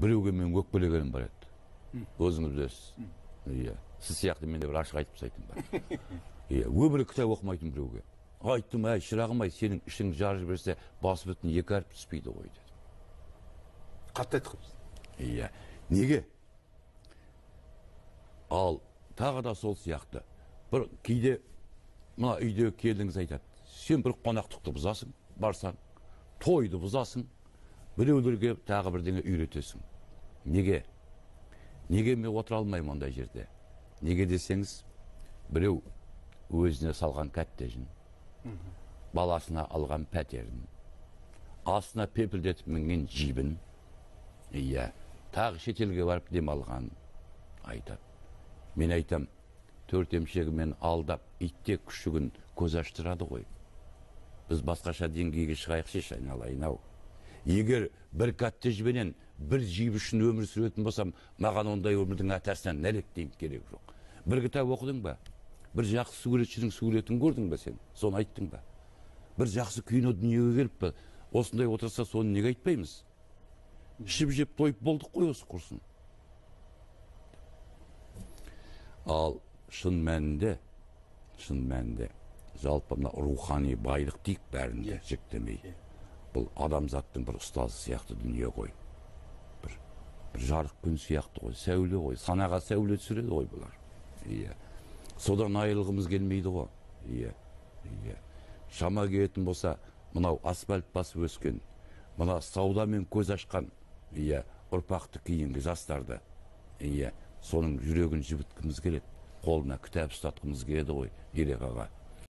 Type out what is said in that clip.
біреуге мен өкпелегенім бар еді. Өзіңіз білесіз. Иә. Сіз сияқты мен де бір ашық айтып тастайтын бар. Иә, өмірі кітап оқымайтын біреуге. Айттым, әй, шырағым, сенің ішің жарып берсе, басы бүтін 2 әріп түспейді ғой деді. Қатты айтқыз. Иә. Неге? Ал тағы да сол сияқты. Бір кейде мына үйде келдіңіз айтады. Сен бір қонақтықты бұзасың, барсаң, тойды бұзасың, біреулерге тағы бірдеңе үйретесің. Неге? Неге мен отыра алмаймын ондай жерде? Неге десеңіз, біреу өзіне салған коттеджін, баласына алған пәтерін, астына пепілдетіп мінген жібін, иә, тағы шетелге барып демалған айтады. Мен айтам, 4 емшегімен алдап, итте күшігін көз аштырады ғой. Біз басқаша деңгейге шығайықшы, айналайын-ау. Егер бір коттеджбенен бір жиып үшін өмір сүретін болсам, маған ондай өмірдің атасынан нәлет дейін керек жоқ. Бір кітап оқыдың ба? Бір жақсы суретшінің суретін көрдің ба сен? Соны айттың ба? Бір жақсы кино дүниеге келіп па? Осындай отырса соны неге айтпаймыз? Ішіп жеп тойып болдық қой осы құрсын. Ал шын мәнінде, жалпы мына рухани байлық дейік бәрінде жіктемей. Бұл адамзаттың бір ұстазы сияқты дүние ғой. Бір жарық күн сияқты ғой, сәуле ғой, санаға сәуле түсіреді ғой бұлар. Иә. Содан айырылғымыз келмейді ғой. Иә. Шама келетін болса, мынау асфальт басып өскен, мына саудамен көз ашқан, иә, ұрпақты кейінгі жастарды, иә, соның жүрегін жібіткіміз келеді. Қолына кітап ұстатқымыз келеді ғой, Ерек аға.